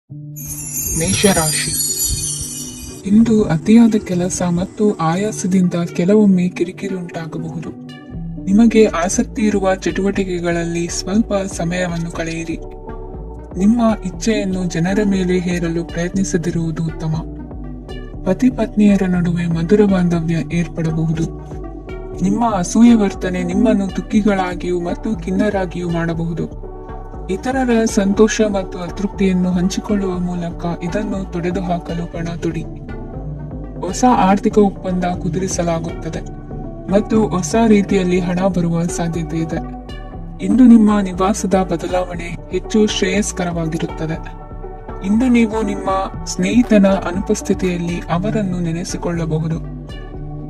ಮೇಷರಾಶಿ. ಇಂದು ಅತಿಯಾದ ಕೆಲಸ ಮತ್ತು ಆಯಾಸದಿಂದ ಕೆಲವೊಮ್ಮೆ ಕಿರಿಕಿರಿ ಉಂಟಾಗಬಹುದು. ನಿಮಗೆ ಆಸಕ್ತಿ ಇರುವ ಚಟುವಟಿಕೆಗಳಲ್ಲಿ ಸ್ವಲ್ಪ ಸಮಯವನ್ನು ಕಳೆಯಿರಿ. ನಿಮ್ಮ ಇಚ್ಛೆಯನ್ನು ಜನರ ಮೇಲೆ ಹೇರಲು ಪ್ರಯತ್ನಿಸದಿರುವುದು ಉತ್ತಮ. ಪತಿ ಪತ್ನಿಯರ ನಡುವೆ ಮಧುರ ಬಾಂಧವ್ಯ ಏರ್ಪಡಬಹುದು. ನಿಮ್ಮ ಅಸೂಯೆ ವರ್ತನೆ ನಿಮ್ಮನ್ನು ದುಃಖಿಗಳಾಗಿಯೂ ಮತ್ತು ಖಿನ್ನರಾಗಿಯೂ ಮಾಡಬಹುದು. ಇತರರ ಸಂತೋಷ ಮತ್ತು ಅತೃಪ್ತಿಯನ್ನು ಹಂಚಿಕೊಳ್ಳುವ ಮೂಲಕ ಇದನ್ನು ತೊಡೆದುಹಾಕಲು ಪಣ ತೊಡಿ. ಹೊಸ ಆರ್ಥಿಕ ಒಪ್ಪಂದ ಕುದುರಿಸಲಾಗುತ್ತದೆ ಮತ್ತು ಹೊಸ ರೀತಿಯಲ್ಲಿ ಹಣ ಬರುವ ಸಾಧ್ಯತೆ ಇದೆ. ಇಂದು ನಿಮ್ಮ ನಿವಾಸದ ಬದಲಾವಣೆ ಹೆಚ್ಚು ಶ್ರೇಯಸ್ಕರವಾಗಿರುತ್ತದೆ. ಇಂದು ನೀವು ನಿಮ್ಮ ಸ್ನೇಹಿತನ ಅನುಪಸ್ಥಿತಿಯಲ್ಲಿ ಅವರನ್ನು ನೆನೆಸಿಕೊಳ್ಳಬಹುದು.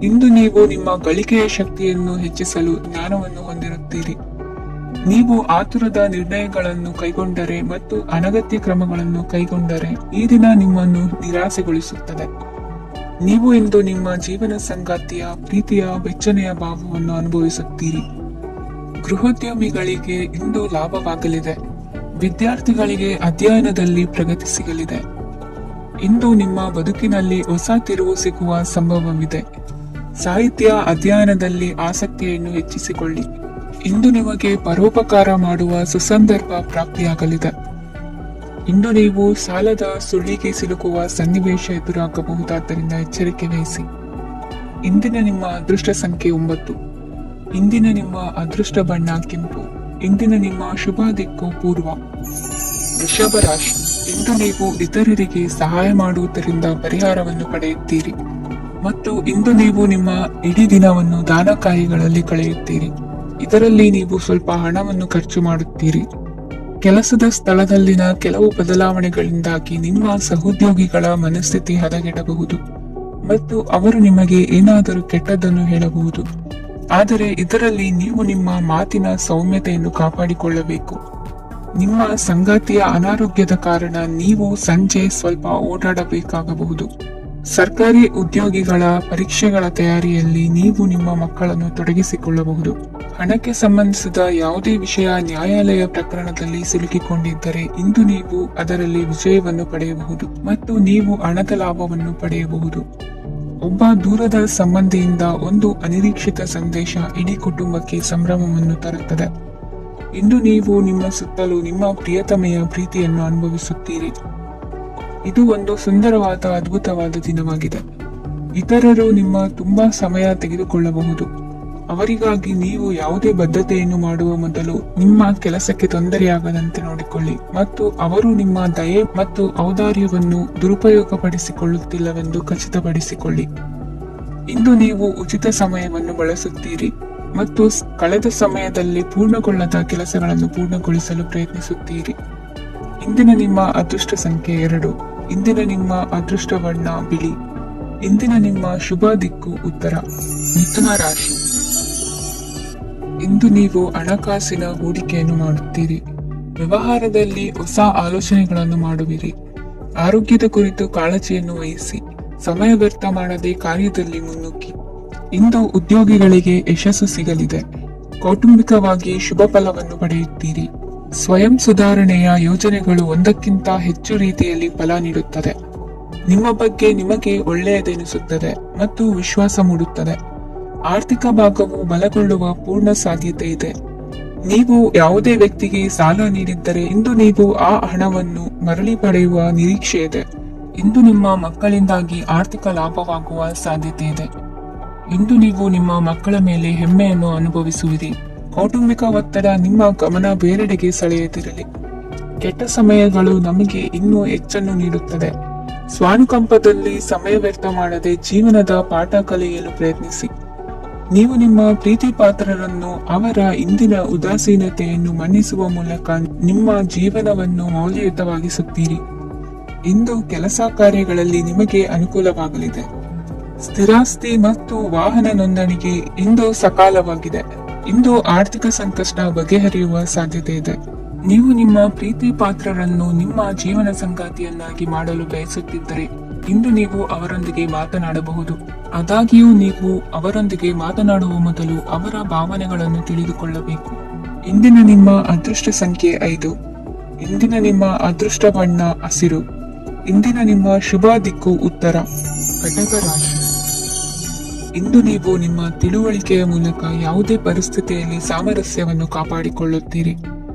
ಇಂದು ನೀವು ನಿಮ್ಮ ಗಳಿಕೆಯ ಶಕ್ತಿಯನ್ನು ಹೆಚ್ಚಿಸಲು ಜ್ಞಾನವನ್ನು ಹೊಂದಿರುತ್ತೀರಿ. ನೀವು ಆತುರದ ನಿರ್ಣಯಗಳನ್ನು ಕೈಗೊಂಡರೆ ಮತ್ತು ಅನಗತ್ಯ ಕ್ರಮಗಳನ್ನು ಕೈಗೊಂಡರೆ ಈ ದಿನ ನಿಮ್ಮನ್ನು ನಿರಾಸೆಗೊಳಿಸುತ್ತದೆ. ನೀವು ಇಂದು ನಿಮ್ಮ ಜೀವನ ಸಂಗಾತಿಯ ಪ್ರೀತಿಯ ಬೆಚ್ಚನೆಯ ಭಾವವನ್ನು ಅನುಭವಿಸುತ್ತೀರಿ. ಗೃಹೋದ್ಯಮಿಗಳಿಗೆ ಇಂದು ಲಾಭವಾಗಲಿದೆ. ವಿದ್ಯಾರ್ಥಿಗಳಿಗೆ ಅಧ್ಯಯನದಲ್ಲಿ ಪ್ರಗತಿ ಸಿಗಲಿದೆ. ಇಂದು ನಿಮ್ಮ ಬದುಕಿನಲ್ಲಿ ಹೊಸ ತಿರುವು ಸಿಗುವ ಸಂಭವವಿದೆ. ಸಾಹಿತ್ಯ ಅಧ್ಯಯನದಲ್ಲಿ ಆಸಕ್ತಿಯನ್ನು ಹೆಚ್ಚಿಸಿಕೊಳ್ಳಿ. ಇಂದು ನಿಮಗೆ ಪರೋಪಕಾರ ಮಾಡುವ ಸುಸಂದರ್ಭ ಪ್ರಾಪ್ತಿಯಾಗಲಿದೆ. ಇಂದು ನೀವು ಸಾಲದ ಸುಳ್ಳಿಗೆ ಸಿಲುಕುವ ಸನ್ನಿವೇಶ ಎದುರಾಗಬಹುದಾದ್ದರಿಂದ ಎಚ್ಚರಿಕೆ ವಹಿಸಿ. ಇಂದಿನ ನಿಮ್ಮ ಅದೃಷ್ಟ ಸಂಖ್ಯೆ 9. ಇಂದಿನ ನಿಮ್ಮ ಅದೃಷ್ಟ ಬಣ್ಣ ಕೆಂಪು. ಇಂದಿನ ನಿಮ್ಮ ಶುಭ ದಿಕ್ಕು ಪೂರ್ವ. ವೃಷಭ ರಾಶಿ. ಇಂದು ನೀವು ಇತರರಿಗೆ ಸಹಾಯ ಮಾಡುವುದರಿಂದ ಪರಿಹಾರವನ್ನು ಪಡೆಯುತ್ತೀರಿ ಮತ್ತು ಇಂದು ನೀವು ನಿಮ್ಮ ಇಡೀ ದಿನವನ್ನು ದಾನ ಕಾರ್ಯಗಳಲ್ಲಿ ಕಳೆಯುತ್ತೀರಿ. ಇದರಲ್ಲಿ ನೀವು ಸ್ವಲ್ಪ ಹಣವನ್ನು ಖರ್ಚು ಮಾಡುತ್ತೀರಿ. ಕೆಲಸದ ಸ್ಥಳದಲ್ಲಿನ ಕೆಲವು ಬದಲಾವಣೆಗಳಿಂದಾಗಿ ನಿಮ್ಮ ಸಹೋದ್ಯೋಗಿಗಳ ಮನಸ್ಥಿತಿ ಹದಗೆಡಬಹುದು ಮತ್ತು ಅವರು ನಿಮಗೆ ಏನಾದರೂ ಕೆಟ್ಟದ್ದನ್ನು ಹೇಳಬಹುದು. ಆದರೆ ಇದರಲ್ಲಿ ನೀವು ನಿಮ್ಮ ಮಾತಿನ ಸೌಮ್ಯತೆಯನ್ನು ಕಾಪಾಡಿಕೊಳ್ಳಬೇಕು. ನಿಮ್ಮ ಸಂಗಾತಿಯ ಅನಾರೋಗ್ಯದ ಕಾರಣ ನೀವು ಸಂಜೆ ಸ್ವಲ್ಪ ಓಡಾಡಬೇಕಾಗಬಹುದು. ಸರ್ಕಾರಿ ಉದ್ಯೋಗಿಗಳ ಪರೀಕ್ಷೆಗಳ ತಯಾರಿಯಲ್ಲಿ ನೀವು ನಿಮ್ಮ ಮಕ್ಕಳನ್ನು ತೊಡಗಿಸಿಕೊಳ್ಳಬಹುದು. ಹಣಕ್ಕೆ ಸಂಬಂಧಿಸಿದ ಯಾವುದೇ ವಿಷಯ ನ್ಯಾಯಾಲಯ ಪ್ರಕರಣದಲ್ಲಿ ಸಿಲುಕಿಕೊಂಡಿದ್ದರೆ ಇಂದು ನೀವು ಅದರಲ್ಲಿ ವಿಜಯವನ್ನು ಪಡೆಯಬಹುದು ಮತ್ತು ನೀವು ಹಣದ ಲಾಭವನ್ನು ಪಡೆಯಬಹುದು. ಒಬ್ಬ ದೂರದ ಸಂಬಂಧಿಯಿಂದ ಒಂದು ಅನಿರೀಕ್ಷಿತ ಸಂದೇಶ ಇಡೀ ಕುಟುಂಬಕ್ಕೆ ಸಂಭ್ರಮವನ್ನು ತರುತ್ತದೆ. ಇಂದು ನೀವು ನಿಮ್ಮ ಸುತ್ತಲೂ ನಿಮ್ಮ ಪ್ರಿಯತಮೆಯ ಪ್ರೀತಿಯನ್ನು ಅನುಭವಿಸುತ್ತೀರಿ. ಇದು ಒಂದು ಸುಂದರವಾದ ಅದ್ಭುತವಾದ ದಿನವಾಗಿದೆ. ಇತರರು ನಿಮ್ಮ ತುಂಬಾ ಸಮಯ ತೆಗೆದುಕೊಳ್ಳಬಹುದು. ಅವರಿಗಾಗಿ ನೀವು ಯಾವುದೇ ಬದ್ಧತೆಯನ್ನು ಮಾಡುವ ಮೊದಲು ನಿಮ್ಮ ಕೆಲಸಕ್ಕೆ ತೊಂದರೆಯಾಗದಂತೆ ನೋಡಿಕೊಳ್ಳಿ ಮತ್ತು ಅವರು ನಿಮ್ಮ ದಯೆ ಮತ್ತು ಔದಾರ್ಯವನ್ನು ದುರುಪಯೋಗಪಡಿಸಿಕೊಳ್ಳುತ್ತಿಲ್ಲವೆಂದು ಖಚಿತಪಡಿಸಿಕೊಳ್ಳಿ. ಇಂದು ನೀವು ಉಚಿತ ಸಮಯವನ್ನು ಬಳಸುತ್ತೀರಿ ಮತ್ತು ಕಳೆದ ಸಮಯದಲ್ಲಿ ಪೂರ್ಣಗೊಳ್ಳದ ಕೆಲಸಗಳನ್ನು ಪೂರ್ಣಗೊಳಿಸಲು ಪ್ರಯತ್ನಿಸುತ್ತೀರಿ. ಇಂದಿನ ನಿಮ್ಮ ಅದೃಷ್ಟ ಸಂಖ್ಯೆ 2. ಇಂದಿನ ನಿಮ್ಮ ಅದೃಷ್ಟ ಬಣ್ಣ ಬಿಳಿ. ಇಂದಿನ ನಿಮ್ಮ ಶುಭ ದಿಕ್ಕು ಉತ್ತರ. ಮಿಥುನ ರಾಶಿ. ಇಂದು ನೀವು ಹಣಕಾಸಿನ ಹೂಡಿಕೆಯನ್ನು ಮಾಡುತ್ತೀರಿ. ವ್ಯವಹಾರದಲ್ಲಿ ಹೊಸ ಆಲೋಚನೆಗಳನ್ನು ಮಾಡುವಿರಿ. ಆರೋಗ್ಯದ ಕುರಿತು ಕಾಳಜಿಯನ್ನು ವಹಿಸಿ. ಸಮಯ ವ್ಯರ್ಥ ಮಾಡದೆ ಕಾರ್ಯದಲ್ಲಿ ಮುನ್ನುಗ್ಗಿ. ಇಂದು ಉದ್ಯೋಗಿಗಳಿಗೆ ಯಶಸ್ಸು ಸಿಗಲಿದೆ. ಕೌಟುಂಬಿಕವಾಗಿ ಶುಭ ಫಲವನ್ನು ಪಡೆಯುತ್ತೀರಿ. ಸ್ವಯಂ ಸುಧಾರಣೆಯ ಯೋಜನೆಗಳು ಒಂದಕ್ಕಿಂತ ಹೆಚ್ಚು ರೀತಿಯಲ್ಲಿ ಫಲ ನೀಡುತ್ತದೆ. ನಿಮ್ಮ ಬಗ್ಗೆ ನಿಮಗೆ ಒಳ್ಳೆಯದೆನಿಸುತ್ತದೆ ಮತ್ತು ವಿಶ್ವಾಸ ಮೂಡುತ್ತದೆ. ಆರ್ಥಿಕ ಭಾಗವು ಬಲಗೊಳ್ಳುವ ಪೂರ್ಣ ಸಾಧ್ಯತೆ ಇದೆ. ನೀವು ಯಾವುದೇ ವ್ಯಕ್ತಿಗೆ ಸಾಲ ನೀಡಿದ್ದರೆ ಇಂದು ನೀವು ಆ ಹಣವನ್ನು ಮರಳಿ ಪಡೆಯುವ ನಿರೀಕ್ಷೆ ಇದೆ. ಇಂದು ನಿಮ್ಮ ಮಕ್ಕಳಿಂದಾಗಿ ಆರ್ಥಿಕ ಲಾಭವಾಗುವ ಸಾಧ್ಯತೆ ಇದೆ. ಇಂದು ನೀವು ನಿಮ್ಮ ಮಕ್ಕಳ ಮೇಲೆ ಹೆಮ್ಮೆಯನ್ನು ಅನುಭವಿಸುವಿರಿ. ಕೌಟುಂಬಿಕ ಒತ್ತಡ ನಿಮ್ಮ ಗಮನ ಬೇರೆಡೆಗೆ ಸೆಳೆಯದಿರಲಿ. ಕೆಟ್ಟ ಸಮಯಗಳು ನಮಗೆ ಇನ್ನೂ ಹೆಚ್ಚನ್ನು ನೀಡುತ್ತದೆ. ಸ್ವಾನುಕಂಪದಲ್ಲಿ ಸಮಯ ವ್ಯರ್ಥ ಮಾಡದೆ ಜೀವನದ ಪಾಠ ಕಲಿಯಲು ಪ್ರಯತ್ನಿಸಿ. ನೀವು ನಿಮ್ಮ ಪ್ರೀತಿ ಪಾತ್ರರನ್ನು ಅವರ ಇಂದಿನ ಉದಾಸೀನತೆಯನ್ನು ಮನ್ನಿಸುವ ಮೂಲಕ ನಿಮ್ಮ ಜೀವನವನ್ನು ಮೌಲ್ಯಯುತವಾಗಿಸುತ್ತೀರಿ. ಇಂದು ಕೆಲಸ ಕಾರ್ಯಗಳಲ್ಲಿ ನಿಮಗೆ ಅನುಕೂಲವಾಗಲಿದೆ. ಸ್ಥಿರಾಸ್ತಿ ಮತ್ತು ವಾಹನ ನೋಂದಣಿಗೆ ಇಂದು ಸಕಾಲವಾಗಿದೆ. ಇಂದು ಆರ್ಥಿಕ ಸಂಕಷ್ಟ ಬಗೆಹರಿಯುವ ಸಾಧ್ಯತೆ ಇದೆ. ನೀವು ನಿಮ್ಮ ಪ್ರೀತಿ ಪಾತ್ರರನ್ನು ನಿಮ್ಮ ಜೀವನ ಸಂಗಾತಿಯನ್ನಾಗಿ ಮಾಡಲು ಬಯಸುತ್ತಿದ್ದರೆ ಇಂದು ನೀವು ಅವರೊಂದಿಗೆ ಮಾತನಾಡಬಹುದು. ಆದಾಗ್ಯೂ ನೀವು ಅವರೊಂದಿಗೆ ಮಾತನಾಡುವ ಮೊದಲು ಅವರ ಭಾವನೆಗಳನ್ನು ತಿಳಿದುಕೊಳ್ಳಬೇಕು. ಇಂದಿನ ನಿಮ್ಮ ಅದೃಷ್ಟ ಸಂಖ್ಯೆ 5. ಇಂದಿನ ನಿಮ್ಮ ಅದೃಷ್ಟ ಬಣ್ಣ ಹಸಿರು. ಇಂದಿನ ನಿಮ್ಮ ಶುಭ ದಿಕ್ಕು ಉತ್ತರ. ಕಟಕ ರಾಶಿ. ಇಂದು ನೀವು ನಿಮ್ಮ ತಿಳುವಳಿಕೆಯ ಮೂಲಕ ಯಾವುದೇ ಪರಿಸ್ಥಿತಿಯಲ್ಲಿ ಸಾಮರಸ್ಯವನ್ನು ಕಾಪಾಡಿಕೊಳ್ಳುತ್ತೀರಿ.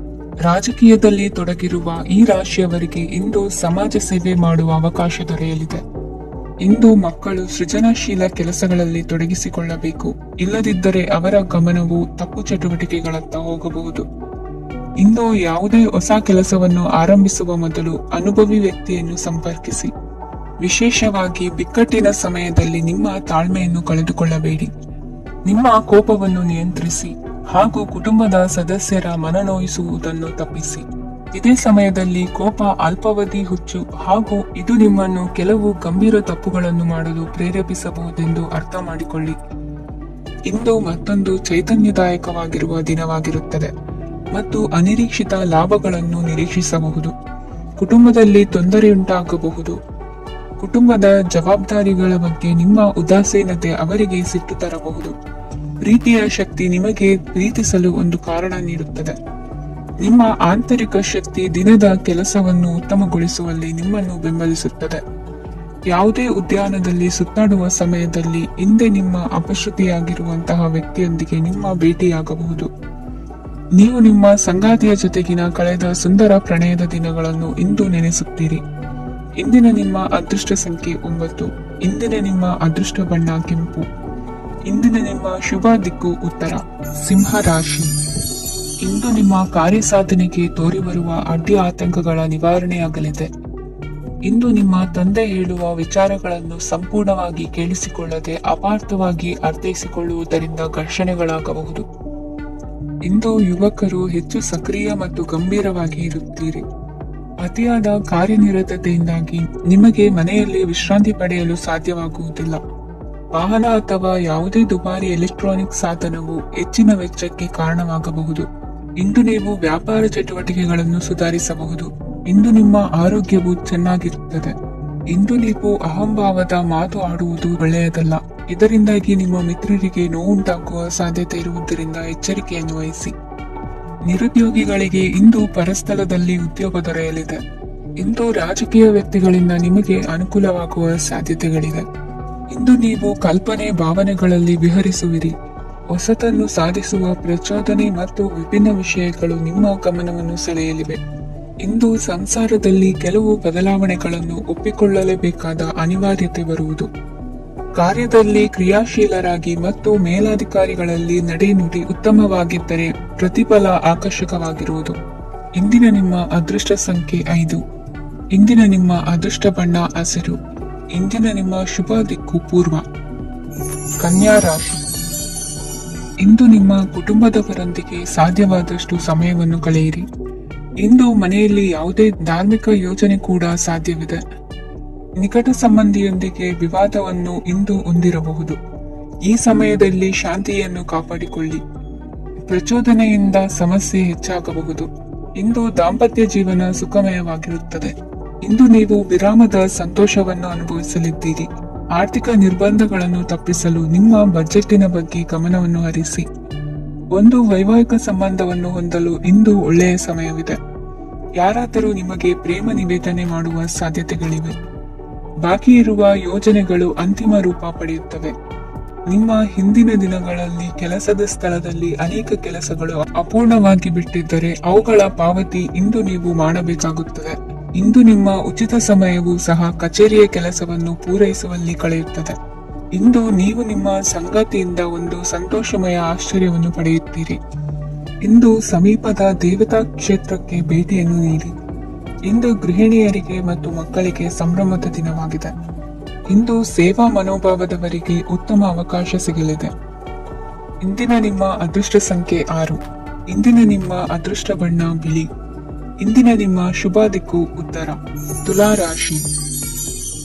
ರಾಜಕೀಯದಲ್ಲಿ ತೊಡಗಿರುವ ಈ ರಾಶಿಯವರಿಗೆ ಇಂದು ಸಮಾಜ ಸೇವೆ ಮಾಡುವ ಅವಕಾಶ ದೊರೆಯಲಿದೆ. ಇಂದು ಮಕ್ಕಳು ಸೃಜನಶೀಲ ಕೆಲಸಗಳಲ್ಲಿ ತೊಡಗಿಸಿಕೊಳ್ಳಬೇಕು, ಇಲ್ಲದಿದ್ದರೆ ಅವರ ಗಮನವು ತಪ್ಪು ಚಟುವಟಿಕೆಗಳತ್ತ ಹೋಗಬಹುದು. ಇಂದು ಯಾವುದೇ ಹೊಸ ಕೆಲಸವನ್ನು ಆರಂಭಿಸುವ ಮೊದಲು ಅನುಭವಿ ವ್ಯಕ್ತಿಯನ್ನು ಸಂಪರ್ಕಿಸಿ. ವಿಶೇಷವಾಗಿ ಬಿಕ್ಕಟ್ಟಿನ ಸಮಯದಲ್ಲಿ ನಿಮ್ಮ ತಾಳ್ಮೆಯನ್ನು ಕಳೆದುಕೊಳ್ಳಬೇಡಿ. ನಿಮ್ಮ ಕೋಪವನ್ನು ನಿಯಂತ್ರಿಸಿ ಹಾಗೂ ಕುಟುಂಬದ ಸದಸ್ಯರ ಮನನೋಯಿಸುವುದನ್ನು ತಪ್ಪಿಸಿ. ಇದೇ ಸಮಯದಲ್ಲಿ ಕೋಪ ಅಲ್ಪಾವಧಿ ಹುಚ್ಚು ಹಾಗೂ ಇದು ನಿಮ್ಮನ್ನು ಕೆಲವು ಗಂಭೀರ ತಪ್ಪುಗಳನ್ನು ಮಾಡಲು ಪ್ರೇರೇಪಿಸಬಹುದೆಂದು ಅರ್ಥ ಮಾಡಿಕೊಳ್ಳಿ. ಇಂದು ಮತ್ತೊಂದು ಚೈತನ್ಯದಾಯಕವಾಗಿರುವ ದಿನವಾಗಿರುತ್ತದೆ ಮತ್ತು ಅನಿರೀಕ್ಷಿತ ಲಾಭಗಳನ್ನು ನಿರೀಕ್ಷಿಸಬಹುದು. ಕುಟುಂಬದಲ್ಲಿ ತೊಂದರೆಯುಂಟಾಗಬಹುದು. ಕುಟುಂಬದ ಜವಾಬ್ದಾರಿಗಳ ಬಗ್ಗೆ ನಿಮ್ಮ ಉದಾಸೀನತೆ ಅವರಿಗೆ ಸಿಟ್ಟು ತರಬಹುದು. ಪ್ರೀತಿಯ ಶಕ್ತಿ ನಿಮಗೆ ಪ್ರೀತಿಸಲು ಒಂದು ಕಾರಣ ನೀಡುತ್ತದೆ. ನಿಮ್ಮ ಆಂತರಿಕ ಶಕ್ತಿ ದಿನದ ಕೆಲಸವನ್ನು ಉತ್ತಮಗೊಳಿಸುವಲ್ಲಿ ನಿಮ್ಮನ್ನು ಬೆಂಬಲಿಸುತ್ತದೆ. ಯಾವುದೇ ಉದ್ಯಾನದಲ್ಲಿ ಸುತ್ತಾಡುವ ಸಮಯದಲ್ಲಿ ಹಿಂದೆ ನಿಮ್ಮ ಅಪಶ್ರುತಿಯಾಗಿರುವಂತಹ ವ್ಯಕ್ತಿಯೊಂದಿಗೆ ನಿಮ್ಮ ಭೇಟಿಯಾಗಬಹುದು. ನೀವು ನಿಮ್ಮ ಸಂಗಾತಿಯ ಜೊತೆಗಿನ ಕಳೆದ ಸುಂದರ ಪ್ರಣಯದ ದಿನಗಳನ್ನು ಇಂದು ನೆನೆಸುತ್ತೀರಿ. ಇಂದಿನ ನಿಮ್ಮ ಅದೃಷ್ಟ ಸಂಖ್ಯೆ 9. ಇಂದಿನ ನಿಮ್ಮ ಅದೃಷ್ಟ ಬಣ್ಣ ಕೆಂಪು. ಇಂದಿನ ನಿಮ್ಮ ಶುಭ ದಿಕ್ಕು ಉತ್ತರ. ಸಿಂಹ ರಾಶಿ. ಇಂದು ನಿಮ್ಮ ಕಾರ್ಯಸಾಧನೆಗೆ ತೋರಿಬರುವ ಅಡ್ಡಿ ಆತಂಕಗಳ ನಿವಾರಣೆಯಾಗಲಿದೆ. ಇಂದು ನಿಮ್ಮ ತಂದೆ ಹೇಳುವ ವಿಚಾರಗಳನ್ನು ಸಂಪೂರ್ಣವಾಗಿ ಕೇಳಿಸಿಕೊಳ್ಳದೆ ಅಪಾರ್ಥವಾಗಿ ಅರ್ಥೈಸಿಕೊಳ್ಳುವುದರಿಂದ ಘರ್ಷಣೆಗಳಾಗಬಹುದು. ಇಂದು ಯುವಕರು ಹೆಚ್ಚು ಸಕ್ರಿಯ ಮತ್ತು ಗಂಭೀರವಾಗಿ ಇರುತ್ತೀರಿ. ಅತಿಯಾದ ಕಾರ್ಯನಿರತತೆಯಿಂದಾಗಿ ನಿಮಗೆ ಮನೆಯಲ್ಲಿ ವಿಶ್ರಾಂತಿ ಪಡೆಯಲು ಸಾಧ್ಯವಾಗುವುದಿಲ್ಲ. ವಾಹನ ಅಥವಾ ಯಾವುದೇ ದುಬಾರಿ ಎಲೆಕ್ಟ್ರಾನಿಕ್ ಸಾಧನವು ಹೆಚ್ಚಿನ ವೆಚ್ಚಕ್ಕೆ ಕಾರಣವಾಗಬಹುದು. ಇಂದು ನೀವು ವ್ಯಾಪಾರ ಚಟುವಟಿಕೆಗಳನ್ನು ಸುಧಾರಿಸಬಹುದು. ಇಂದು ನಿಮ್ಮ ಆರೋಗ್ಯವು ಚೆನ್ನಾಗಿರುತ್ತದೆ. ಇಂದು ನೀವು ಅಹಂಭಾವದ ಮಾತು ಆಡುವುದು ಒಳ್ಳೆಯದಲ್ಲ. ಇದರಿಂದಾಗಿ ನಿಮ್ಮ ಮಿತ್ರರಿಗೆ ನೋವುಂಟಾಗುವ ಸಾಧ್ಯತೆ ಇರುವುದರಿಂದ ಎಚ್ಚರಿಕೆಯನ್ನು ವಹಿಸಿ. ನಿರುದ್ಯೋಗಿಗಳಿಗೆ ಇಂದು ಪರಸ್ಥಳದಲ್ಲಿ ಉದ್ಯೋಗ ದೊರೆಯಲಿದೆ. ಇಂದು ರಾಜಕೀಯ ವ್ಯಕ್ತಿಗಳಿಂದ ನಿಮಗೆ ಅನುಕೂಲವಾಗುವ ಸಾಧ್ಯತೆಗಳಿವೆ. ಇಂದು ನೀವು ಕಲ್ಪನೆ ಭಾವನೆಗಳಲ್ಲಿ ವಿಹರಿಸುವಿರಿ. ಹೊಸತನ್ನು ಸಾಧಿಸುವ ಪ್ರಚೋದನೆ ಮತ್ತು ವಿಭಿನ್ನ ವಿಷಯಗಳು ನಿಮ್ಮ ಗಮನವನ್ನು ಸೆಳೆಯಲಿವೆ. ಇಂದು ಸಂಸಾರದಲ್ಲಿ ಕೆಲವು ಬದಲಾವಣೆಗಳನ್ನು ಒಪ್ಪಿಕೊಳ್ಳಲೇಬೇಕಾದ ಅನಿವಾರ್ಯತೆ ಬರುವುದು. ಕಾರ್ಯದಲ್ಲಿ ಕ್ರಿಯಾಶೀಲರಾಗಿ ಮತ್ತು ಮೇಲಾಧಿಕಾರಿಗಳಲ್ಲಿ ನಡೆನುಡಿ ಉತ್ತಮವಾಗಿದ್ದರೆ ಪ್ರತಿಫಲ ಆಕರ್ಷಕವಾಗಿರುವುದು. ಇಂದಿನ ನಿಮ್ಮ ಅದೃಷ್ಟ ಸಂಖ್ಯೆ 5. ಇಂದಿನ ನಿಮ್ಮ ಅದೃಷ್ಟ ಬಣ್ಣ ಹಸಿರು. ಇಂದಿನ ನಿಮ್ಮ ಶುಭ ದಿಕ್ಕು ಪೂರ್ವ. ಕನ್ಯಾ ರಾಶಿ. ಇಂದು ನಿಮ್ಮ ಕುಟುಂಬದವರೊಂದಿಗೆ ಸಾಧ್ಯವಾದಷ್ಟು ಸಮಯವನ್ನು ಕಳೆಯಿರಿ. ಇಂದು ಮನೆಯಲ್ಲಿ ಯಾವುದೇ ಧಾರ್ಮಿಕ ಯೋಜನೆ ಕೂಡ ಸಾಧ್ಯವಿದೆ. ನಿಕಟ ಸಂಬಂಧಿಯೊಂದಿಗೆ ವಿವಾದವನ್ನು ಇಂದು ಹೊಂದಿರಬಹುದು. ಈ ಸಮಯದಲ್ಲಿ ಶಾಂತಿಯನ್ನು ಕಾಪಾಡಿಕೊಳ್ಳಿ. ಪ್ರಚೋದನೆಯಿಂದ ಸಮಸ್ಯೆ ಹೆಚ್ಚಾಗಬಹುದು. ಇಂದು ದಾಂಪತ್ಯ ಜೀವನ ಸುಖಮಯವಾಗಿರುತ್ತದೆ. ಇಂದು ನೀವು ವಿರಾಮದ ಸಂತೋಷವನ್ನು ಅನುಭವಿಸಲಿದ್ದೀರಿ. ಆರ್ಥಿಕ ನಿರ್ಬಂಧಗಳನ್ನು ತಪ್ಪಿಸಲು ನಿಮ್ಮ ಬಜೆಟ್ಟಿನ ಬಗ್ಗೆ ಗಮನವನ್ನು ಹರಿಸಿ. ಒಂದು ವೈವಾಹಿಕ ಸಂಬಂಧವನ್ನು ಹೊಂದಲು ಇಂದು ಒಳ್ಳೆಯ ಸಮಯವಿದೆ. ಯಾರಾದರೂ ನಿಮಗೆ ಪ್ರೇಮ ನಿವೇದನೆ ಮಾಡುವ ಸಾಧ್ಯತೆಗಳಿವೆ. ಬಾಕಿ ಇರುವ ಯೋಜನೆಗಳು ಅಂತಿಮ ರೂಪ ಪಡೆಯುತ್ತವೆ. ನಿಮ್ಮ ಹಿಂದಿನ ದಿನಗಳಲ್ಲಿ ಕೆಲಸದ ಸ್ಥಳದಲ್ಲಿ ಅನೇಕ ಕೆಲಸಗಳು ಅಪೂರ್ಣವಾಗಿ ಬಿಟ್ಟಿದ್ದರೆ ಅವುಗಳ ಪಾವತಿ ಇಂದು ನೀವು ಮಾಡಬೇಕಾಗುತ್ತದೆ. ಇಂದು ನಿಮ್ಮ ಉಚಿತ ಸಮಯವೂ ಸಹ ಕಚೇರಿಯ ಕೆಲಸವನ್ನು ಪೂರೈಸುವಲ್ಲಿ ಕಳೆಯುತ್ತದೆ. ಇಂದು ನೀವು ನಿಮ್ಮ ಸಂಗಾತಿಯಿಂದ ಒಂದು ಸಂತೋಷಮಯ ಆಶ್ಚರ್ಯವನ್ನು ಪಡೆಯುತ್ತೀರಿ. ಇಂದು ಸಮೀಪದ ದೇವತಾ ಕ್ಷೇತ್ರಕ್ಕೆ ಭೇಟಿಯನ್ನು ನೀಡಿ. ಇಂದು ಗೃಹಿಣಿಯರಿಗೆ ಮತ್ತು ಮಕ್ಕಳಿಗೆ ಸಂಭ್ರಮದ ದಿನವಾಗಿದೆ. ಇಂದು ಸೇವಾ ಮನೋಭಾವದವರಿಗೆ ಉತ್ತಮ ಅವಕಾಶ ಸಿಗಲಿದೆ. ಇಂದಿನ ನಿಮ್ಮ ಅದೃಷ್ಟ ಸಂಖ್ಯೆ 6. ಇಂದಿನ ನಿಮ್ಮ ಅದೃಷ್ಟ ಬಣ್ಣ ಬಿಳಿ. ಇಂದಿನ ನಿಮ್ಮ ಶುಭ ದಿಕ್ಕು ಉತ್ತರ. ತುಲಾ ರಾಶಿ.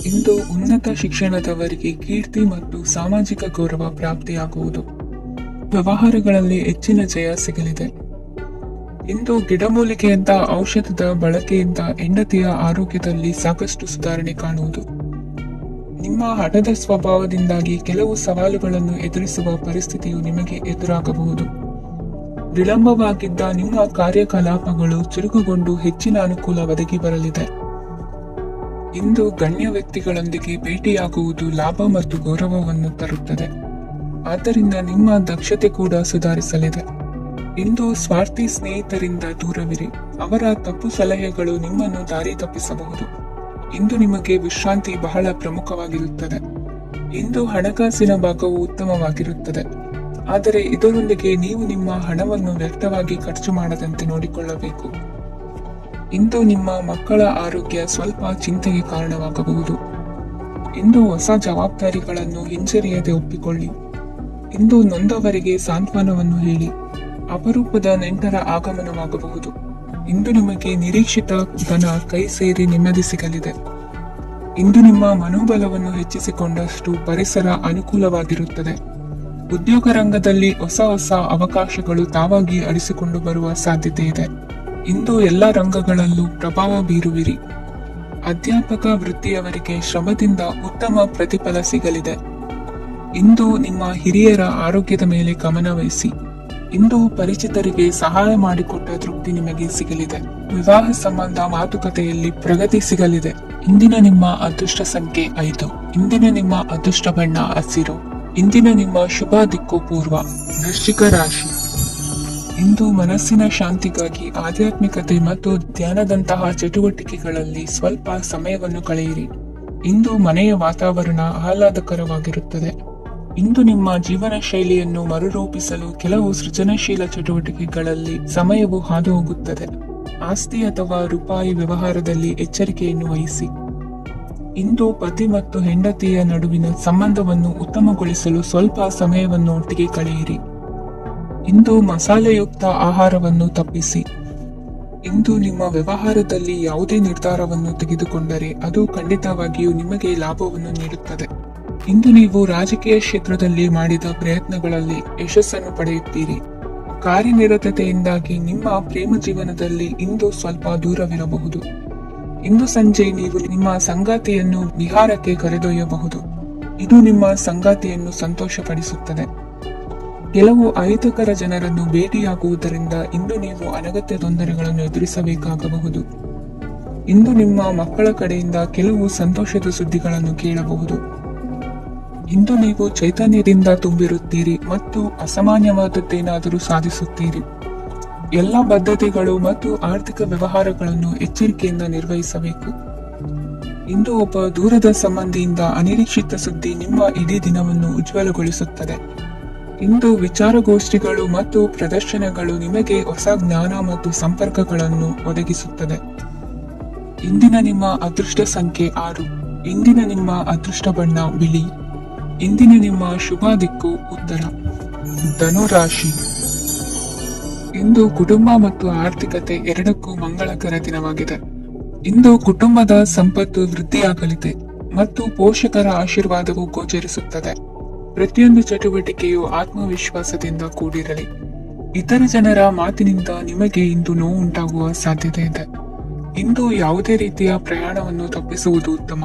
ಇಂದು ಉನ್ನತ ಶಿಕ್ಷಣದವರಿಗೆ ಕೀರ್ತಿ ಮತ್ತು ಸಾಮಾಜಿಕ ಗೌರವ ಪ್ರಾಪ್ತಿಯಾಗುವುದು. ವ್ಯವಹಾರಗಳಲ್ಲಿ ಹೆಚ್ಚಿನ ಜಯ ಸಿಗಲಿದೆ. ಇಂದು ಗಿಡಮೂಲಿಕೆಯಂತ ಔಷಧದ ಬಳಕೆಯಿಂದ ಹೆಂಡತಿಯ ಆರೋಗ್ಯದಲ್ಲಿ ಸಾಕಷ್ಟು ಸುಧಾರಣೆ ಕಾಣುವುದು. ನಿಮ್ಮ ಹಠದ ಸ್ವಭಾವದಿಂದಾಗಿ ಕೆಲವು ಸವಾಲುಗಳನ್ನು ಎದುರಿಸುವ ಪರಿಸ್ಥಿತಿಯು ನಿಮಗೆ ಎದುರಾಗಬಹುದು. ವಿಳಂಬವಾಗಿದ್ದ ನಿಮ್ಮ ಕಾರ್ಯಕಲಾಪಗಳು ಚುರುಕುಗೊಂಡು ಹೆಚ್ಚಿನ ಅನುಕೂಲ ಒದಗಿ ಬರಲಿದೆ. ಇಂದು ಗಣ್ಯ ವ್ಯಕ್ತಿಗಳೊಂದಿಗೆ ಭೇಟಿಯಾಗುವುದು ಲಾಭ ಮತ್ತು ಗೌರವವನ್ನು ತರುತ್ತದೆ. ಆದ್ದರಿಂದ ನಿಮ್ಮ ದಕ್ಷತೆ ಕೂಡ ಸುಧಾರಿಸಲಿದೆ. ಇಂದು ಸ್ವಾರ್ಥಿ ಸ್ನೇಹಿತರಿಂದ ದೂರವಿರಿ. ಅವರ ತಪ್ಪು ಸಲಹೆಗಳು ನಿಮ್ಮನ್ನು ದಾರಿ ತಪ್ಪಿಸಬಹುದು. ಇಂದು ನಿಮಗೆ ವಿಶ್ರಾಂತಿ ಬಹಳ ಪ್ರಮುಖವಾಗಿರುತ್ತದೆ. ಇಂದು ಹಣಕಾಸಿನ ಭಾಗವು ಉತ್ತಮವಾಗಿರುತ್ತದೆ, ಆದರೆ ಇದರೊಂದಿಗೆ ನೀವು ನಿಮ್ಮ ಹಣವನ್ನು ವ್ಯರ್ಥವಾಗಿ ಖರ್ಚು ಮಾಡದಂತೆ ನೋಡಿಕೊಳ್ಳಬೇಕು. ಇಂದು ನಿಮ್ಮ ಮಕ್ಕಳ ಆರೋಗ್ಯ ಸ್ವಲ್ಪ ಚಿಂತೆಗೆ ಕಾರಣವಾಗಬಹುದು. ಇಂದು ಹೊಸ ಜವಾಬ್ದಾರಿಗಳನ್ನು ಹಿಂಜರಿಯದೆ ಒಪ್ಪಿಕೊಳ್ಳಿ. ಇಂದು ನೊಂದವರಿಗೆ ಸಾಂತ್ವನವನ್ನು ಹೇಳಿ. ಅಪರೂಪದ ನೆಂಟರ ಆಗಮನವಾಗಬಹುದು. ಇಂದು ನಿಮಗೆ ನಿರೀಕ್ಷಿತ ಧನ ಕೈ ಸೇರಿ ನೆಮ್ಮದಿ ಸಿಗಲಿದೆ. ಇಂದು ನಿಮ್ಮ ಮನೋಬಲವನ್ನು ಹೆಚ್ಚಿಸಿಕೊಂಡಷ್ಟು ಪರಿಸರ ಅನುಕೂಲವಾಗಿರುತ್ತದೆ. ಉದ್ಯೋಗ ರಂಗದಲ್ಲಿ ಹೊಸ ಹೊಸ ಅವಕಾಶಗಳು ತಾವಾಗಿ ಅರಿಸಿಕೊಂಡು ಬರುವ ಸಾಧ್ಯತೆ ಇದೆ. ಇಂದು ಎಲ್ಲ ರಂಗಗಳಲ್ಲೂ ಪ್ರಭಾವ ಬೀರುವಿರಿ. ಅಧ್ಯಾಪಕ ವೃತ್ತಿಯವರಿಗೆ ಶ್ರಮದಿಂದ ಉತ್ತಮ ಪ್ರತಿಫಲ ಸಿಗಲಿದೆ. ಇಂದು ನಿಮ್ಮ ಹಿರಿಯರ ಆರೋಗ್ಯದ ಮೇಲೆ ಗಮನ ವಹಿಸಿ. ಇಂದು ಪರಿಚಿತರಿಗೆ ಸಹಾಯ ಮಾಡಿಕೊಟ್ಟ ತೃಪ್ತಿ ನಿಮಗೆ ಸಿಗಲಿದೆ. ವಿವಾಹ ಸಂಬಂಧ ಮಾತುಕತೆಯಲ್ಲಿ ಪ್ರಗತಿ ಸಿಗಲಿದೆ. ಇಂದಿನ ನಿಮ್ಮ ಅದೃಷ್ಟ ಸಂಖ್ಯೆ 5. ಇಂದಿನ ನಿಮ್ಮ ಅದೃಷ್ಟ ಬಣ್ಣ ಹಸಿರು. ಇಂದಿನ ನಿಮ್ಮ ಶುಭ ದಿಕ್ಕು ಪೂರ್ವ. ವೃಶ್ಚಿಕ ರಾಶಿ. ಇಂದು ಮನಸ್ಸಿನ ಶಾಂತಿಗಾಗಿ ಆಧ್ಯಾತ್ಮಿಕತೆ ಮತ್ತು ಧ್ಯಾನದಂತಹ ಚಟುವಟಿಕೆಗಳಲ್ಲಿ ಸ್ವಲ್ಪ ಸಮಯವನ್ನು ಕಳೆಯಿರಿ. ಇಂದು ಮನೆಯ ವಾತಾವರಣ ಆಹ್ಲಾದಕರವಾಗಿರುತ್ತದೆ. ಇಂದು ನಿಮ್ಮ ಜೀವನ ಶೈಲಿಯನ್ನು ಮರುರೂಪಿಸಲು ಕೆಲವು ಸೃಜನಶೀಲ ಚಟುವಟಿಕೆಗಳಲ್ಲಿ ಸಮಯವು ಹಾದು ಹೋಗುತ್ತದೆ. ಆಸ್ತಿ ಅಥವಾ ರೂಪಾಯಿ ವ್ಯವಹಾರದಲ್ಲಿ ಎಚ್ಚರಿಕೆಯನ್ನು ವಹಿಸಿ. ಇಂದು ಪತಿ ಮತ್ತು ಹೆಂಡತಿಯ ನಡುವಿನ ಸಂಬಂಧವನ್ನು ಉತ್ತಮಗೊಳಿಸಲು ಸ್ವಲ್ಪ ಸಮಯವನ್ನು ಒಟ್ಟಿಗೆ ಕಳೆಯಿರಿ. ಇಂದು ಮಸಾಲೆಯುಕ್ತ ಆಹಾರವನ್ನು ತಪ್ಪಿಸಿ. ಇಂದು ನಿಮ್ಮ ವ್ಯವಹಾರದಲ್ಲಿ ಯಾವುದೇ ನಿರ್ಧಾರವನ್ನು ತೆಗೆದುಕೊಂಡರೆ ಅದು ಖಂಡಿತವಾಗಿಯೂ ನಿಮಗೆ ಲಾಭವನ್ನು ನೀಡುತ್ತದೆ. ಇಂದು ನೀವು ರಾಜಕೀಯ ಕ್ಷೇತ್ರದಲ್ಲಿ ಮಾಡಿದ ಪ್ರಯತ್ನಗಳಲ್ಲಿ ಯಶಸ್ಸನ್ನು ಪಡೆಯುತ್ತೀರಿ. ಕಾರ್ಯನಿರತತೆಯಿಂದಾಗಿ ನಿಮ್ಮ ಪ್ರೇಮ ಜೀವನದಲ್ಲಿ ಇಂದು ಸ್ವಲ್ಪ ದೂರವಿರಬಹುದು. ಇಂದು ಸಂಜೆ ನೀವು ನಿಮ್ಮ ಸಂಗಾತಿಯನ್ನು ವಿಹಾರಕ್ಕೆ ಕರೆದೊಯ್ಯಬಹುದು. ಇದು ನಿಮ್ಮ ಸಂಗಾತಿಯನ್ನು ಸಂತೋಷಪಡಿಸುತ್ತದೆ. ಕೆಲವು ಅಹಿತಕರ ಜನರನ್ನು ಭೇಟಿಯಾಗುವುದರಿಂದ ಇಂದು ನೀವು ಅನಗತ್ಯ ತೊಂದರೆಗಳನ್ನು ಎದುರಿಸಬೇಕಾಗಬಹುದು. ಇಂದು ನಿಮ್ಮ ಮಕ್ಕಳ ಕಡೆಯಿಂದ ಕೆಲವು ಸಂತೋಷದ ಸುದ್ದಿಗಳನ್ನು ಕೇಳಬಹುದು. ಇಂದು ನೀವು ಚೈತನ್ಯದಿಂದ ತುಂಬಿರುತ್ತೀರಿ ಮತ್ತು ಅಸಾಮಾನ್ಯವಾದದ್ದೇನಾದರೂ ಸಾಧಿಸುತ್ತೀರಿ. ಎಲ್ಲ ಬದ್ಧತೆಗಳು ಮತ್ತು ಆರ್ಥಿಕ ವ್ಯವಹಾರಗಳನ್ನು ಎಚ್ಚರಿಕೆಯಿಂದ ನಿರ್ವಹಿಸಬೇಕು. ಇಂದು ಒಬ್ಬ ದೂರದ ಸಂಬಂಧಿಯಿಂದ ಅನಿರೀಕ್ಷಿತ ಸುದ್ದಿ ನಿಮ್ಮ ಇಡೀ ದಿನವನ್ನು ಉಜ್ವಲಗೊಳಿಸುತ್ತದೆ. ಇಂದು ವಿಚಾರಗೋಷ್ಠಿಗಳು ಮತ್ತು ಪ್ರದರ್ಶನಗಳು ನಿಮಗೆ ಹೊಸ ಜ್ಞಾನ ಮತ್ತು ಸಂಪರ್ಕಗಳನ್ನು ಒದಗಿಸುತ್ತದೆ. ಇಂದಿನ ನಿಮ್ಮ ಅದೃಷ್ಟ ಸಂಖ್ಯೆ 6. ಇಂದಿನ ನಿಮ್ಮ ಅದೃಷ್ಟ ಬಣ್ಣ ಬಿಳಿ. ಇಂದಿನ ನಿಮ್ಮ ಶುಭ ದಿಕ್ಕು ಉತ್ತರ. ಧನುರಾಶಿ. ಇಂದು ಕುಟುಂಬ ಮತ್ತು ಆರ್ಥಿಕತೆ ಎರಡಕ್ಕೂ ಮಂಗಳಕರ ದಿನವಾಗಿದೆ. ಇಂದು ಕುಟುಂಬದ ಸಂಪತ್ತು ವೃದ್ಧಿಯಾಗಲಿದೆ ಮತ್ತು ಪೋಷಕರ ಆಶೀರ್ವಾದವು ಗೋಚರಿಸುತ್ತದೆ. ಪ್ರತಿಯೊಂದು ಚಟುವಟಿಕೆಯು ಆತ್ಮವಿಶ್ವಾಸದಿಂದ ಕೂಡಿರಲಿ. ಇತರ ಜನರ ಮಾತಿನಿಂದ ನಿಮಗೆ ಇಂದು ನೋವು ಉಂಟಾಗುವ ಸಾಧ್ಯತೆ ಇದೆ. ಇಂದು ಯಾವುದೇ ರೀತಿಯ ಪ್ರಯಾಣವನ್ನು ತಪ್ಪಿಸುವುದು ಉತ್ತಮ.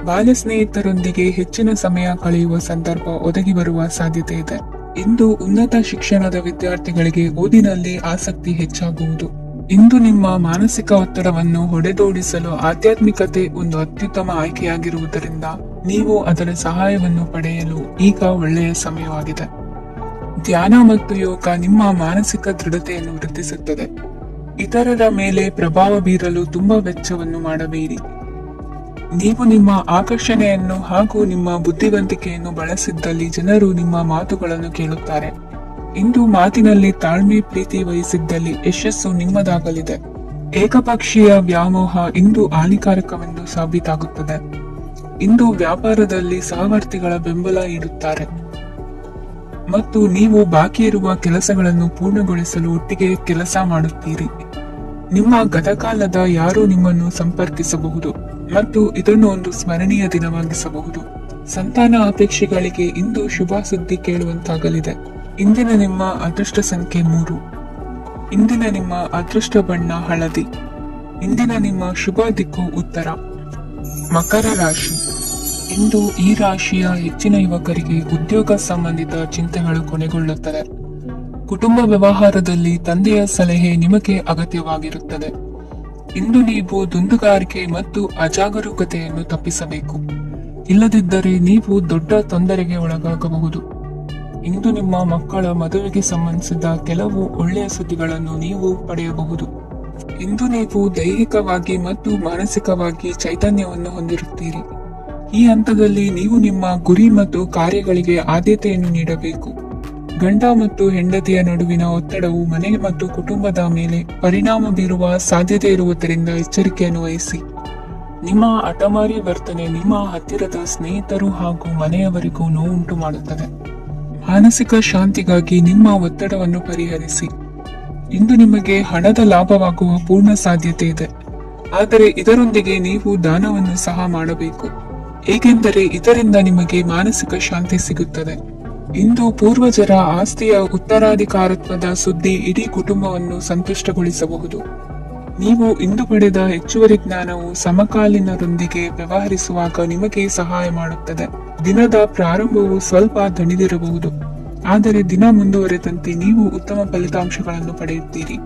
ಬಾಲ್ಯ ಸ್ನೇಹಿತರೊಂದಿಗೆ ಹೆಚ್ಚಿನ ಸಮಯ ಕಳೆಯುವ ಸಂದರ್ಭ ಒದಗಿ ಬರುವ ಸಾಧ್ಯತೆ ಇದೆ. ಇಂದು ಉನ್ನತ ಶಿಕ್ಷಣದ ವಿದ್ಯಾರ್ಥಿಗಳಿಗೆ ಓದಿನಲ್ಲಿ ಆಸಕ್ತಿ ಹೆಚ್ಚಾಗುವುದು. ಇಂದು ನಿಮ್ಮ ಮಾನಸಿಕ ಒತ್ತಡವನ್ನು ಹೊಡೆದೋಡಿಸಲು ಆಧ್ಯಾತ್ಮಿಕತೆ ಒಂದು ಅತ್ಯುತ್ತಮ ಆಯ್ಕೆಯಾಗಿರುವುದರಿಂದ ನೀವು ಅದರ ಸಹಾಯವನ್ನು ಪಡೆಯಲು ಈಗ ಒಳ್ಳೆಯ ಸಮಯವಾಗಿದೆ. ಧ್ಯಾನ ಮತ್ತು ಯೋಗ ನಿಮ್ಮ ಮಾನಸಿಕ ದೃಢತೆಯನ್ನು ವೃದ್ಧಿಸುತ್ತದೆ. ಇತರರ ಮೇಲೆ ಪ್ರಭಾವ ಬೀರಲು ತುಂಬಾ ವೆಚ್ಚವನ್ನು ಮಾಡಬೇಡಿ. ನೀವು ನಿಮ್ಮ ಆಕರ್ಷಣೆಯನ್ನು ಹಾಗೂ ನಿಮ್ಮ ಬುದ್ಧಿವಂತಿಕೆಯನ್ನು ಬಳಸಿದ್ದಲ್ಲಿ ಜನರು ನಿಮ್ಮ ಮಾತುಗಳನ್ನು ಕೇಳುತ್ತಾರೆ. ಇಂದು ಮಾತಿನಲ್ಲಿ ತಾಳ್ಮೆ ಪ್ರೀತಿ ವಹಿಸಿದ್ದಲ್ಲಿ ಯಶಸ್ಸು ನಿಮ್ಮದಾಗಲಿದೆ. ಏಕಪಕ್ಷೀಯ ವ್ಯಾಮೋಹ ಇಂದು ಹಾನಿಕಾರಕವೆಂದು ಸಾಬೀತಾಗುತ್ತದೆ. ಇಂದು ವ್ಯಾಪಾರದಲ್ಲಿ ಸಹವರ್ತಿಗಳ ಬೆಂಬಲ ಇಡುತ್ತಾರೆ ಮತ್ತು ನೀವು ಬಾಕಿ ಇರುವ ಕೆಲಸಗಳನ್ನು ಪೂರ್ಣಗೊಳಿಸಲು ಒಟ್ಟಿಗೆ ಕೆಲಸ ಮಾಡುತ್ತೀರಿ. ನಿಮ್ಮ ಗತಕಾಲದ ಯಾರು ನಿಮ್ಮನ್ನು ಸಂಪರ್ಕಿಸಬಹುದು ಮತ್ತು ಇದನ್ನು ಒಂದು ಸ್ಮರಣೀಯ ದಿನವಾಗಿಸಬಹುದು. ಸಂತಾನ ಅಪೇಕ್ಷೆಗಳಿಗೆ ಇಂದು ಶುಭ ಸುದ್ದಿ ಕೇಳುವಂತಾಗಲಿದೆ. ಇಂದಿನ ನಿಮ್ಮ ಅದೃಷ್ಟ ಸಂಖ್ಯೆ 3. ಇಂದಿನ ನಿಮ್ಮ ಅದೃಷ್ಟ ಬಣ್ಣ ಹಳದಿ. ಇಂದಿನ ನಿಮ್ಮ ಶುಭ ದಿಕ್ಕು ಉತ್ತರ. ಮಕರ ರಾಶಿ. ಇಂದು ಈ ರಾಶಿಯ ಹೆಚ್ಚಿನ ಯುವಕರಿಗೆ ಉದ್ಯೋಗ ಸಂಬಂಧಿತ ಚಿಂತೆಗಳು ಕೊನೆಗೊಳ್ಳುತ್ತದೆ. ಕುಟುಂಬ ವ್ಯವಹಾರದಲ್ಲಿ ತಂದೆಯ ಸಲಹೆ ನಿಮಗೆ ಅಗತ್ಯವಾಗಿರುತ್ತದೆ. ಇಂದು ನೀವು ದುಂದುಗಾರಿಕೆ ಮತ್ತು ಅಜಾಗರೂಕತೆಯನ್ನು ತಪ್ಪಿಸಬೇಕು. ಇಲ್ಲದಿದ್ದರೆ ನೀವು ದೊಡ್ಡ ತೊಂದರೆಗೆ ಒಳಗಾಗಬಹುದು. ಇಂದು ನಿಮ್ಮ ಮಕ್ಕಳ ಮದುವೆಗೆ ಸಂಬಂಧಿಸಿದ ಕೆಲವು ಒಳ್ಳೆಯ ಸುದ್ದಿಗಳನ್ನು ನೀವು ಪಡೆಯಬಹುದು. ಇಂದು ನೀವು ದೈಹಿಕವಾಗಿ ಮತ್ತು ಮಾನಸಿಕವಾಗಿ ಚೈತನ್ಯವನ್ನು ಹೊಂದಿರುತ್ತೀರಿ. ಈ ಹಂತದಲ್ಲಿ ನೀವು ನಿಮ್ಮ ಗುರಿ ಮತ್ತು ಕಾರ್ಯಗಳಿಗೆ ಆದ್ಯತೆಯನ್ನು ನೀಡಬೇಕು. ಗಂಡ ಮತ್ತು ಹೆಂಡತಿಯ ನಡುವಿನ ಒತ್ತಡವು ಮನೆ ಮತ್ತು ಕುಟುಂಬದ ಮೇಲೆ ಪರಿಣಾಮ ಬೀರುವ ಸಾಧ್ಯತೆ ಇರುವುದರಿಂದ ಎಚ್ಚರಿಕೆಯನ್ನು ವಹಿಸಿ. ನಿಮ್ಮ ಹಠಮಾರಿ ವರ್ತನೆ ನಿಮ್ಮ ಹತ್ತಿರದ ಸ್ನೇಹಿತರು ಹಾಗೂ ಮನೆಯವರಿಗೂ ನೋವುಂಟು ಮಾಡುತ್ತದೆ. ಮಾನಸಿಕ ಶಾಂತಿಗಾಗಿ ನಿಮ್ಮ ಒತ್ತಡವನ್ನು ಪರಿಹರಿಸಿ. ಇಂದು ನಿಮಗೆ ಹಣದ ಲಾಭವಾಗುವ ಪೂರ್ಣ ಸಾಧ್ಯತೆ ಇದೆ, ಆದರೆ ಇದರೊಂದಿಗೆ ನೀವು ದಾನವನ್ನು ಸಹ ಮಾಡಬೇಕು, ಏಕೆಂದರೆ ಇದರಿಂದ ನಿಮಗೆ ಮಾನಸಿಕ ಶಾಂತಿ ಸಿಗುತ್ತದೆ. ಇಂದು ಪೂರ್ವಜರ ಆಸ್ತಿಯ ಉತ್ತರಾಧಿಕಾರತ್ವದ ಸುದ್ದಿ ಇಡೀ ಕುಟುಂಬವನ್ನು ಸಂತುಷ್ಟಗೊಳಿಸಬಹುದು. ನೀವು ಇಂದು ಪಡೆದ ಹೆಚ್ಚುವರಿ ಜ್ಞಾನವು ಸಮಕಾಲೀನರೊಂದಿಗೆ ವ್ಯವಹರಿಸುವಾಗ ನಿಮಗೆ ಸಹಾಯ ಮಾಡುತ್ತದೆ. ದಿನದ ಪ್ರಾರಂಭವು ಸ್ವಲ್ಪ ದಣಿದಿರಬಹುದು, ಆದರೆ ದಿನ ಮುಂದುವರೆದಂತೆ ನೀವು ಉತ್ತಮ ಫಲಿತಾಂಶಗಳನ್ನು ಪಡೆಯುತ್ತೀರಿ.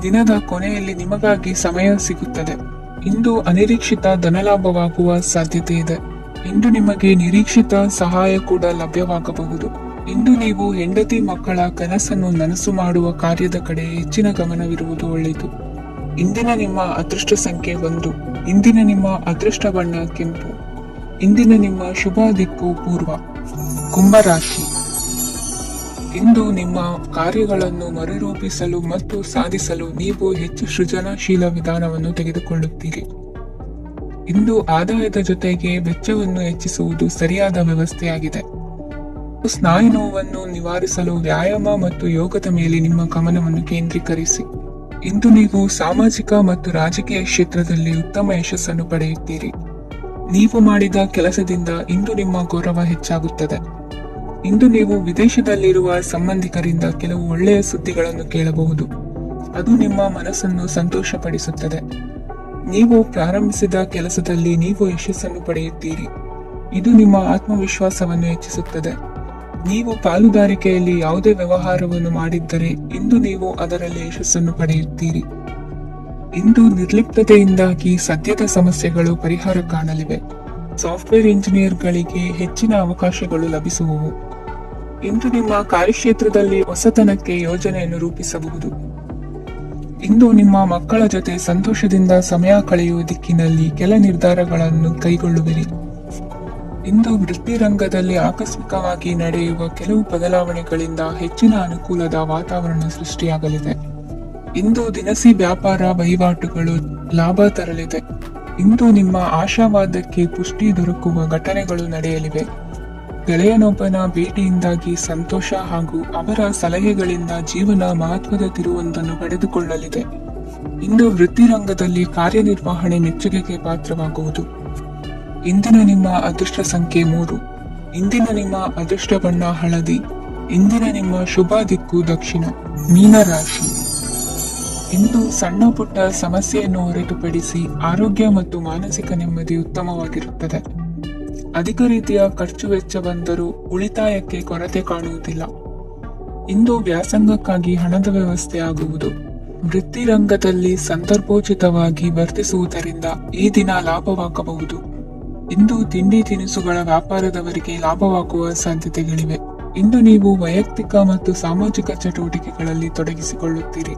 ದಿನದ ಕೊನೆಯಲ್ಲಿ ನಿಮಗಾಗಿ ಸಮಯ ಸಿಗುತ್ತದೆ. ಇಂದು ಅನಿರೀಕ್ಷಿತ ಧನಲಾಭವಾಗುವ ಸಾಧ್ಯತೆ ಇದೆ. ಇಂದು ನಿಮಗೆ ನಿರೀಕ್ಷಿತ ಸಹಾಯ ಕೂಡ ಲಭ್ಯವಾಗಬಹುದು. ಇಂದು ನೀವು ಹೆಂಡತಿ ಮಕ್ಕಳ ಕನಸನ್ನು ನನಸು ಮಾಡುವ ಕಾರ್ಯದ ಕಡೆ ಹೆಚ್ಚಿನ ಗಮನವಿರುವುದು ಒಳ್ಳೆಯದು. ಇಂದಿನ ನಿಮ್ಮ ಅದೃಷ್ಟ ಸಂಖ್ಯೆ 1. ಇಂದಿನ ನಿಮ್ಮ ಅದೃಷ್ಟ ಬಣ್ಣ ಕೆಂಪು. ಇಂದಿನ ನಿಮ್ಮ ಶುಭ ದಿಕ್ಕು ಪೂರ್ವ. ಕುಂಭರಾಶಿ. ಇಂದು ನಿಮ್ಮ ಕಾರ್ಯಗಳನ್ನು ಮರುರೂಪಿಸಲು ಮತ್ತು ಸಾಧಿಸಲು ನೀವು ಹೆಚ್ಚು ಸೃಜನಶೀಲ ವಿಧಾನವನ್ನು ತೆಗೆದುಕೊಳ್ಳುತ್ತೀರಿ. ಇಂದು ಆದಾಯದ ಜೊತೆಗೆ ವೆಚ್ಚವನ್ನು ಹೆಚ್ಚಿಸುವುದು ಸರಿಯಾದ ವ್ಯವಸ್ಥೆಯಾಗಿದೆ. ಸ್ನಾಯು ನೋವನ್ನು ನಿವಾರಿಸಲು ವ್ಯಾಯಾಮ ಮತ್ತು ಯೋಗದ ಮೇಲೆ ನಿಮ್ಮ ಗಮನವನ್ನು ಕೇಂದ್ರೀಕರಿಸಿ. ಇಂದು ನೀವು ಸಾಮಾಜಿಕ ಮತ್ತು ರಾಜಕೀಯ ಕ್ಷೇತ್ರದಲ್ಲಿ ಉತ್ತಮ ಯಶಸ್ಸನ್ನು ಪಡೆಯುತ್ತೀರಿ. ನೀವು ಮಾಡಿದ ಕೆಲಸದಿಂದ ಇಂದು ನಿಮ್ಮ ಗೌರವ ಹೆಚ್ಚಾಗುತ್ತದೆ. ಇಂದು ನೀವು ವಿದೇಶದಲ್ಲಿರುವ ಸಂಬಂಧಿಕರಿಂದ ಕೆಲವು ಒಳ್ಳೆಯ ಸುದ್ದಿಗಳನ್ನು ಕೇಳಬಹುದು. ಅದು ನಿಮ್ಮ ಮನಸ್ಸನ್ನು ಸಂತೋಷಪಡಿಸುತ್ತದೆ. ನೀವು ಪ್ರಾರಂಭಿಸಿದ ಕೆಲಸದಲ್ಲಿ ನೀವು ಯಶಸ್ಸನ್ನು ಪಡೆಯುತ್ತೀರಿ. ಇದು ನಿಮ್ಮ ಆತ್ಮವಿಶ್ವಾಸವನ್ನು ಹೆಚ್ಚಿಸುತ್ತದೆ. ನೀವು ಪಾಲುದಾರಿಕೆಯಲ್ಲಿ ಯಾವುದೇ ವ್ಯವಹಾರವನ್ನು ಮಾಡಿದ್ದರೆ ಇಂದು ನೀವು ಅದರಲ್ಲಿ ಯಶಸ್ಸನ್ನು ಪಡೆಯುತ್ತೀರಿ. ಇಂದು ನಿರ್ಲಿಪ್ತತೆಯಿಂದಾಗಿ ಸದ್ಯದ ಸಮಸ್ಯೆಗಳು ಪರಿಹಾರ ಕಾಣಲಿವೆ. ಸಾಫ್ಟ್ವೇರ್ ಇಂಜಿನಿಯರ್ಗಳಿಗೆ ಹೆಚ್ಚಿನ ಅವಕಾಶಗಳು ಲಭಿಸುವವು. ಇಂದು ನಿಮ್ಮ ಕಾರ್ಯಕ್ಷೇತ್ರದಲ್ಲಿ ಹೊಸತನಕ್ಕೆ ಯೋಜನೆಯನ್ನು ರೂಪಿಸಬಹುದು. ಇಂದು ನಿಮ್ಮ ಮಕ್ಕಳ ಜೊತೆ ಸಂತೋಷದಿಂದ ಸಮಯ ಕಳೆಯುವ ದಿಕ್ಕಿನಲ್ಲಿ ಕೆಲ ನಿರ್ಧಾರಗಳನ್ನು ಕೈಗೊಳ್ಳುವಿರಿ. ಇಂದು ವೃತ್ತಿ ರಂಗದಲ್ಲಿ ಆಕಸ್ಮಿಕವಾಗಿ ನಡೆಯುವ ಕೆಲವು ಬದಲಾವಣೆಗಳಿಂದ ಹೆಚ್ಚಿನ ಅನುಕೂಲದ ವಾತಾವರಣ ಸೃಷ್ಟಿಯಾಗಲಿದೆ. ಇಂದು ದಿನಸಿ ವ್ಯಾಪಾರ ವಹಿವಾಟುಗಳು ಲಾಭ ತರಲಿದೆ. ಇಂದು ನಿಮ್ಮ ಆಶಾವಾದಕ್ಕೆ ಪುಷ್ಟಿ ದೊರಕುವ ಘಟನೆಗಳು ನಡೆಯಲಿವೆ. ಗೆಳೆಯನೊಬ್ಬನ ಭೇಟಿಯಿಂದಾಗಿ ಸಂತೋಷ ಹಾಗೂ ಅವರ ಸಲಹೆಗಳಿಂದ ಜೀವನ ಮಹತ್ವದ ತಿರುವೊಂದನ್ನು ಪಡೆದುಕೊಳ್ಳಲಿದೆ. ಇಂದು ವೃತ್ತಿರಂಗದಲ್ಲಿ ಕಾರ್ಯನಿರ್ವಹಣೆ ಮೆಚ್ಚುಗೆಗೆ ಪಾತ್ರವಾಗುವುದು. ಇಂದಿನ ನಿಮ್ಮ ಅದೃಷ್ಟ ಸಂಖ್ಯೆ 3. ಇಂದಿನ ನಿಮ್ಮ ಅದೃಷ್ಟ ಬಣ್ಣ ಹಳದಿ. ಇಂದಿನ ನಿಮ್ಮ ಶುಭ ದಿಕ್ಕು ದಕ್ಷಿಣ. ಮೀನರಾಶಿ. ಇಂದು ಸಣ್ಣ ಪುಟ್ಟ ಸಮಸ್ಯೆಯನ್ನು ಹೊರತುಪಡಿಸಿ ಆರೋಗ್ಯ ಮತ್ತು ಮಾನಸಿಕ ನೆಮ್ಮದಿ ಉತ್ತಮವಾಗಿರುತ್ತದೆ. ಅಧಿಕ ರೀತಿಯ ಖರ್ಚು ವೆಚ್ಚ ಬಂದರೂ ಉಳಿತಾಯಕ್ಕೆ ಕೊರತೆ ಕಾಣುವುದಿಲ್ಲ. ಇಂದು ವ್ಯಾಸಂಗಕ್ಕಾಗಿ ಹಣದ ವ್ಯವಸ್ಥೆ ಆಗುವುದು. ವೃತ್ತಿರಂಗದಲ್ಲಿ ಸಂದರ್ಭೋಚಿತವಾಗಿ ವರ್ತಿಸುವುದರಿಂದ ಈ ದಿನ ಲಾಭವಾಗಬಹುದು. ಇಂದು ತಿಂಡಿ ತಿನಿಸುಗಳ ವ್ಯಾಪಾರದವರಿಗೆ ಲಾಭವಾಗುವ ಸಾಧ್ಯತೆಗಳಿವೆ. ಇಂದು ನೀವು ವೈಯಕ್ತಿಕ ಮತ್ತು ಸಾಮಾಜಿಕ ಚಟುವಟಿಕೆಗಳಲ್ಲಿ ತೊಡಗಿಸಿಕೊಳ್ಳುತ್ತೀರಿ.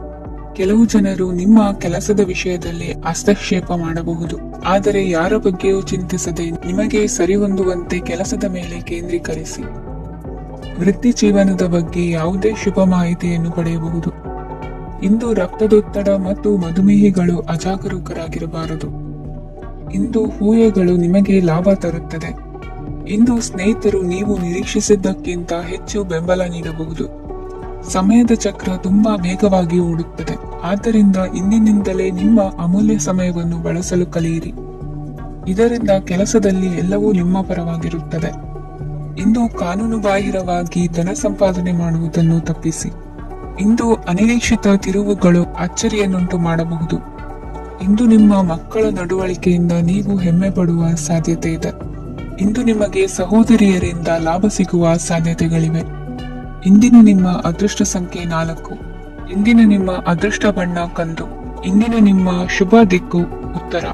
ಕೆಲವು ಜನರು ನಿಮ್ಮ ಕೆಲಸದ ವಿಷಯದಲ್ಲಿ ಹಸ್ತಕ್ಷೇಪ ಮಾಡಬಹುದು, ಆದರೆ ಯಾರ ಬಗ್ಗೆಯೂ ಚಿಂತಿಸದೆ ನಿಮಗೆ ಸರಿಹೊಂದುವಂತೆ ಕೆಲಸದ ಮೇಲೆ ಕೇಂದ್ರೀಕರಿಸಿ. ವೃತ್ತಿ ಜೀವನದ ಬಗ್ಗೆ ಯಾವುದೇ ಶುಭ ಮಾಹಿತಿಯನ್ನು ಪಡೆಯಬಹುದು. ಇಂದು ರಕ್ತದೊತ್ತಡ ಮತ್ತು ಮಧುಮೇಹಿಗಳು ಅಜಾಗರೂಕರಾಗಿರಬಾರದು. ಇಂದು ಹೂಯೆಗಳು ನಿಮಗೆ ಲಾಭ ತರುತ್ತದೆ. ಇಂದು ಸ್ನೇಹಿತರು ನೀವು ನಿರೀಕ್ಷಿಸಿದ್ದಕ್ಕಿಂತ ಹೆಚ್ಚು ಬೆಂಬಲ ನೀಡಬಹುದು. ಸಮಯದ ಚಕ್ರ ತುಂಬಾ ವೇಗವಾಗಿ ಓಡುತ್ತದೆ, ಆದ್ದರಿಂದ ಇಂದಿನಿಂದಲೇ ನಿಮ್ಮ ಅಮೂಲ್ಯ ಸಮಯವನ್ನು ಬಳಸಲು ಕಲಿಯಿರಿ. ಇದರಿಂದ ಕೆಲಸದಲ್ಲಿ ಎಲ್ಲವೂ ನಿಮ್ಮ ಪರವಾಗಿರುತ್ತದೆ. ಇಂದು ಕಾನೂನುಬಾಹಿರವಾಗಿ ಧನ ಸಂಪಾದನೆ ಮಾಡುವುದನ್ನು ತಪ್ಪಿಸಿ. ಇಂದು ಅನಿರೀಕ್ಷಿತ ತಿರುವುಗಳು ಅಚ್ಚರಿಯನ್ನುಂಟು ಮಾಡಬಹುದು. ಇಂದು ನಿಮ್ಮ ಮಕ್ಕಳ ನಡವಳಿಕೆಯಿಂದ ನೀವು ಹೆಮ್ಮೆ ಪಡುವ ಸಾಧ್ಯತೆ ಇದೆ. ಇಂದು ನಿಮಗೆ ಸಹೋದರಿಯರಿಂದ ಲಾಭ ಸಿಗುವ ಸಾಧ್ಯತೆಗಳಿವೆ. ಇಂದಿನ ನಿಮ್ಮ ಅದೃಷ್ಟ ಸಂಖ್ಯೆ 4. ಇಂದಿನ ನಿಮ್ಮ ಅದೃಷ್ಟ ಬಣ್ಣ ಕಂದು. ಇಂದಿನ ನಿಮ್ಮ ಶುಭ ದಿಕ್ಕು ಉತ್ತರ.